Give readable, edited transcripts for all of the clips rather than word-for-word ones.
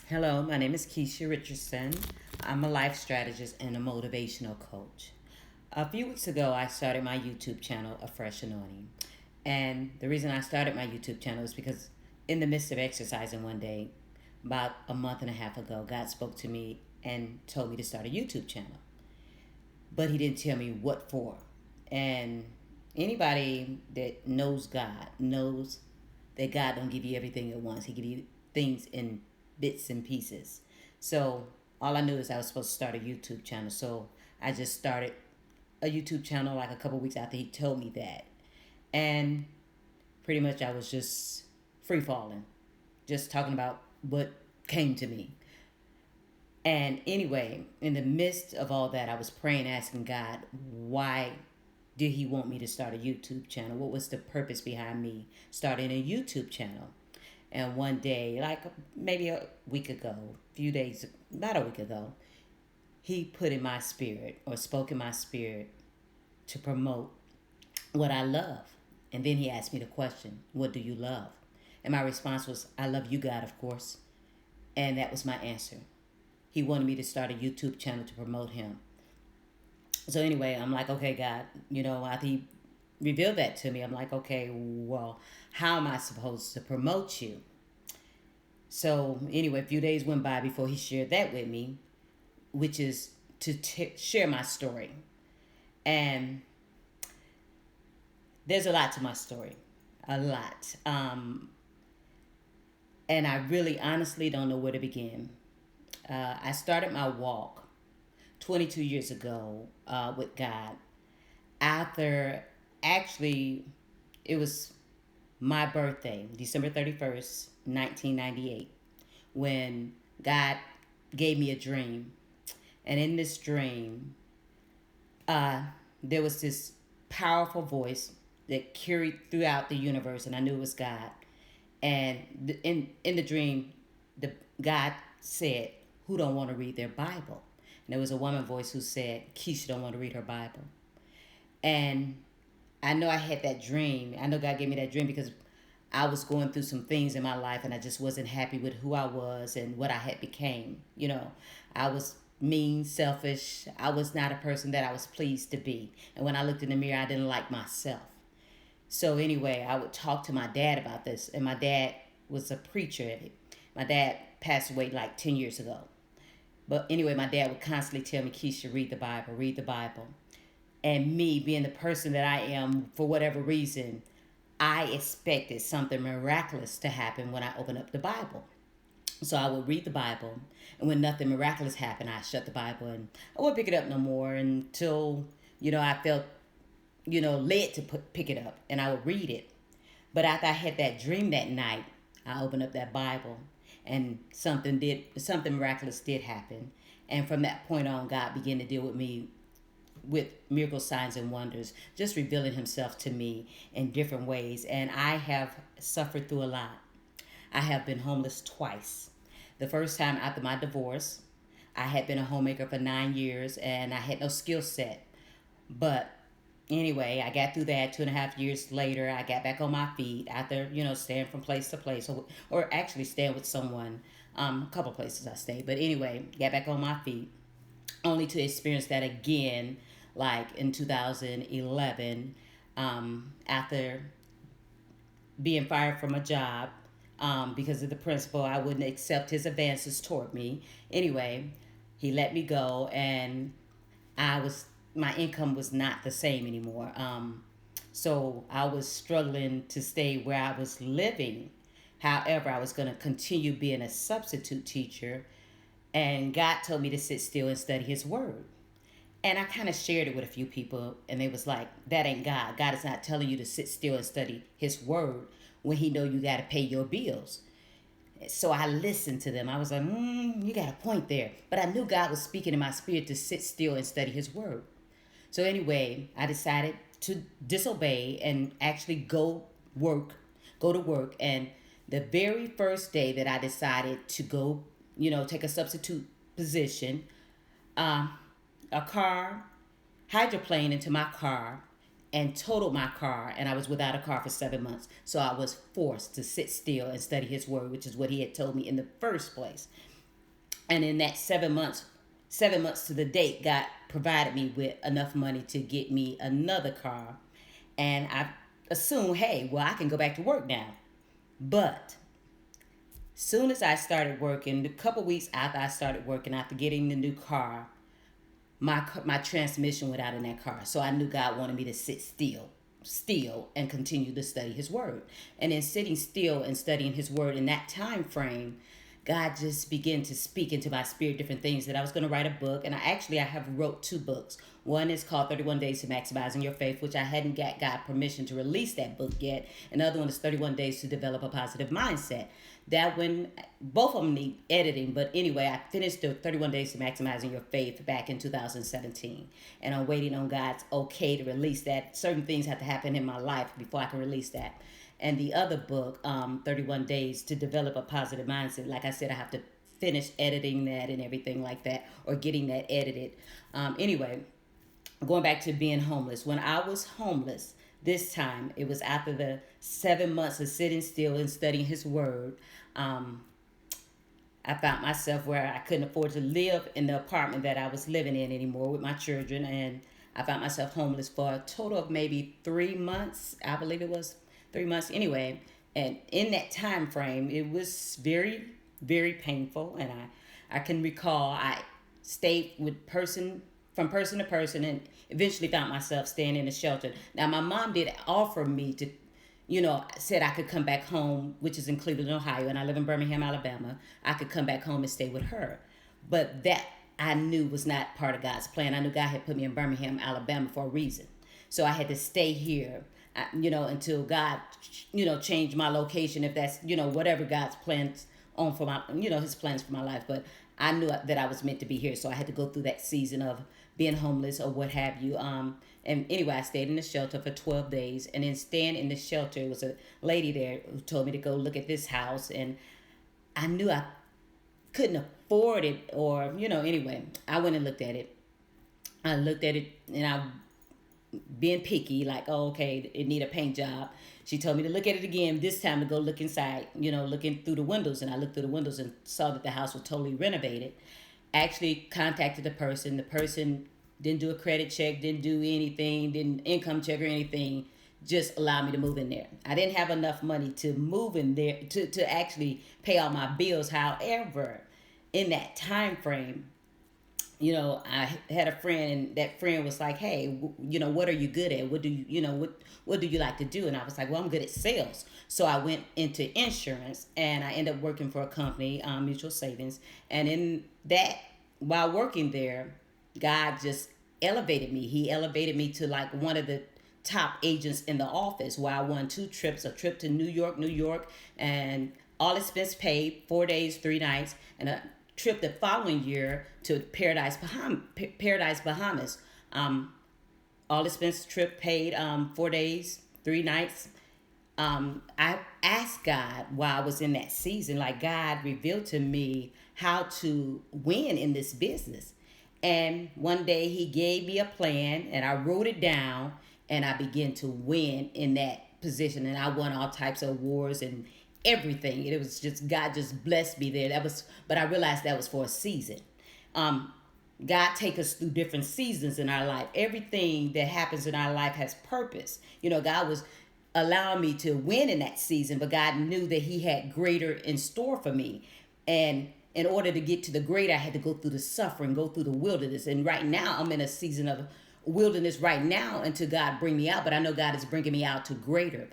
Hello, my name is Keisha Richardson. I'm a life strategist and a motivational coach. A few weeks ago, I started my YouTube channel, A Fresh Anointing. And the reason I started my YouTube channel is because in the midst of exercising one day, about a month and a half ago, God spoke to me and told me to start a YouTube channel. But He didn't tell me what for. And anybody that knows God knows that God don't give you everything at once. He give you things in bits and pieces. So all I knew is I was supposed to start a YouTube channel. So I just started a YouTube channel like a couple weeks after he told me that. And pretty much I was just free falling, just talking about what came to me. And anyway, in the midst of all that, I was praying, asking God, why did He want me to start a YouTube channel? What was the purpose behind me starting a YouTube channel? And one day, like maybe a week ago, a few days, about a week ago, He put in my spirit or spoke in my spirit to promote what I love. And then He asked me the question, what do you love? And my response was, I love you, God, of course. And that was my answer. He wanted me to start a YouTube channel to promote Him. So anyway, I'm like, okay, God, after He revealed that to me, I'm like, okay, well, how am I supposed to promote you? So anyway, a few days went by before He shared that with me, which is to share my story. And there's a lot to my story, a lot. And I really honestly don't know where to begin. I started my walk 22 years ago with God after actually it was my birthday, December 31st, 1998, when God gave me a dream. And in this dream, there was this powerful voice that carried throughout the universe, and I knew it was God. And in the dream, the God said, "Who don't want to read their Bible?" And there was a woman voice who said, "Keisha don't want to read her Bible." And I know I had that dream. I know God gave me that dream because I was going through some things in my life and I just wasn't happy with who I was and what I had became. I was mean, selfish. I was not a person that I was pleased to be. And when I looked in the mirror, I didn't like myself. So anyway, I would talk to my dad about this, and my dad was a preacher. My dad passed away like 10 years ago. But anyway, my dad would constantly tell me, Keisha, read the Bible, read the Bible. And me being the person that I am, for whatever reason, I expected something miraculous to happen when I opened up the Bible. So I would read the Bible, and when nothing miraculous happened, I shut the Bible and I wouldn't pick it up no more until, I felt, led to pick it up, and I would read it. But after I had that dream that night, I opened up that Bible, and something miraculous did happen. And from that point on, God began to deal with me with miracle signs and wonders, just revealing Himself to me in different ways. And I have suffered through a lot. I have been homeless twice. The first time after my divorce, I had been a homemaker for 9 years and I had no skill set. But anyway, I got through that. 2.5 years later, I got back on my feet after, staying from place to place, or actually staying with someone. A couple places I stayed. But anyway, got back on my feet only to experience that again, like in 2011, after being fired from a job because of the principal. I wouldn't accept his advances toward me. Anyway, he let me go, and my income was not the same anymore. So I was struggling to stay where I was living. However, I was going to continue being a substitute teacher, and God told me to sit still and study His Word. And I kind of shared it with a few people, and they was like, that ain't God. God is not telling you to sit still and study His Word when He know you got to pay your bills. So I listened to them. I was like, you got a point there. But I knew God was speaking in my spirit to sit still and study His Word. So anyway, I decided to disobey and actually go to work. And the very first day that I decided to go, take a substitute position, um, a car hydroplaned into my car and totaled my car, and I was without a car for 7 months. So I was forced to sit still and study His Word, which is what He had told me in the first place. And in that 7 months, 7 months to the date, God provided me with enough money to get me another car. And I assumed, hey, well, I can go back to work now. But soon as I started working, a couple weeks after I started working, after getting the new car, my transmission went out in that car. So I knew God wanted me to sit still and continue to study his word. And in sitting still and studying his word in that time frame, God just began to speak into my spirit different things, that I was going to write a book. And I have wrote two books. One is called 31 Days to Maximizing Your Faith, which I hadn't got permission to release that book yet. And the other one is 31 Days to Develop a Positive Mindset. That one, both of them need editing. But anyway, I finished the 31 Days to Maximizing Your Faith back in 2017. And I'm waiting on God's okay to release that. Certain things have to happen in my life before I can release that. And the other book, 31 Days to Develop a Positive Mindset, like I said, I have to finish editing that and everything like that, or getting that edited. Anyway, going back to being homeless. When I was homeless, this time, it was after the 7 months of sitting still and studying his word. I found myself where I couldn't afford to live in the apartment that I was living in anymore with my children. And I found myself homeless for a total of maybe 3 months. I believe it was 3 months anyway. And in that time frame, it was very, very painful. And I can recall I stayed with from person to person, and eventually found myself staying in a shelter. Now, my mom did offer me to, said I could come back home, which is in Cleveland, Ohio, and I live in Birmingham, Alabama. I could come back home and stay with her. But that I knew was not part of God's plan. I knew God had put me in Birmingham, Alabama for a reason. So I had to stay here, until God, changed my location, if that's, whatever God's plans on for my, his plans for my life. But I knew that I was meant to be here. So I had to go through that season of being homeless or what have you. And anyway, I stayed in the shelter for 12 days. And then staying in the shelter, it was a lady there who told me to go look at this house. And I knew I couldn't afford it, or, anyway, I went and looked at it. I looked at it, and I, being picky, like, oh, okay, it need a paint job. She told me to look at it again, this time to go look inside, looking through the windows. And I looked through the windows and saw that the house was totally renovated. Actually contacted the person. The person didn't do a credit check, didn't do anything, didn't income check or anything, just allowed me to move in there. I didn't have enough money to move in there to actually pay all my bills. However, in that time frame, I had a friend, and that friend was like, hey, what are you good at? What do what do you like to do? And I was like, well, I'm good at sales. So I went into insurance, and I ended up working for a company, Mutual Savings. And in that, while working there, God just elevated me. He elevated me to like one of the top agents in the office, where I won 2 trips, a trip to New York, and all expense paid, 4 days, 3 nights, and a trip the following year to Paradise, Bahamas. All expense trip paid, 4 days, 3 nights. I asked God while I was in that season, like, God revealed to me how to win in this business. And one day he gave me a plan, and I wrote it down, and I began to win in that position. And I won all types of awards and everything. It was just, God just blessed me there. But I realized that was for a season. God take us through different seasons in our life. Everything that happens in our life has purpose. God was allowing me to win in that season, but God knew that he had greater in store for me. And in order to get to the greater, I had to go through the suffering, go through the wilderness. And right now, I'm in a season of wilderness right now until God bring me out. But I know God is bringing me out to greater.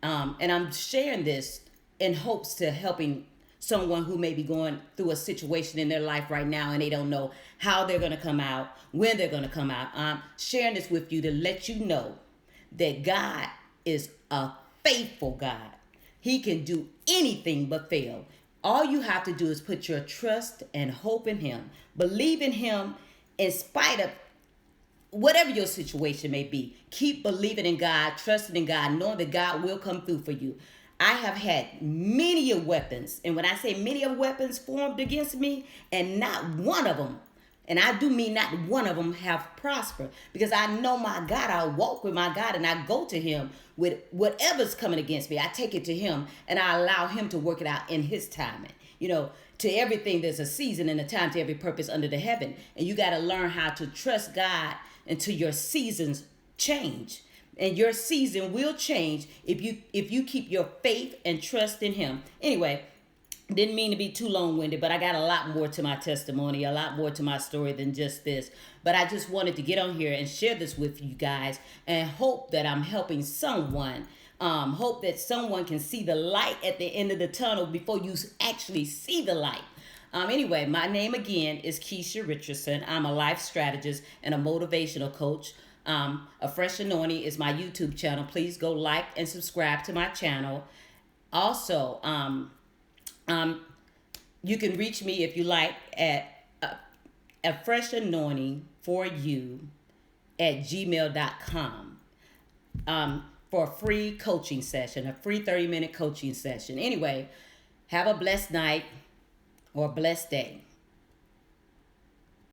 And I'm sharing this in hopes to helping someone who may be going through a situation in their life right now, and they don't know how they're going to come out, when they're going to come out. I'm sharing this with you to let you know that God is a faithful God. He can do anything but fail. All you have to do is put your trust and hope in him. Believe in him in spite of whatever your situation may be. Keep believing in God, trusting in God, knowing that God will come through for you. I have had many of weapons, and when I say many of weapons formed against me, and not one of them And I do mean not one of them have prospered, because I know my God. I walk with my God, and I go to him with whatever's coming against me. I take it to him, and I allow him to work it out in his timing. To everything there's a season and a time to every purpose under the heaven. And you got to learn how to trust God until your seasons change. And your season will change if you keep your faith and trust in him. Anyway, didn't mean to be too long-winded, but I got a lot more to my testimony, a lot more to my story than just this. But I just wanted to get on here and share this with you guys, and hope that I'm helping someone. Hope that someone can see the light at the end of the tunnel before you actually see the light. Anyway, my name again is Keisha Richardson. I'm a life strategist and a motivational coach. A Fresh Anointing is my YouTube channel. Please go like and subscribe to my channel. Also, you can reach me if you like at a fresh anointing for you at gmail.com for a free coaching session, a free 30-minute coaching session. Anyway, have a blessed night or a blessed day.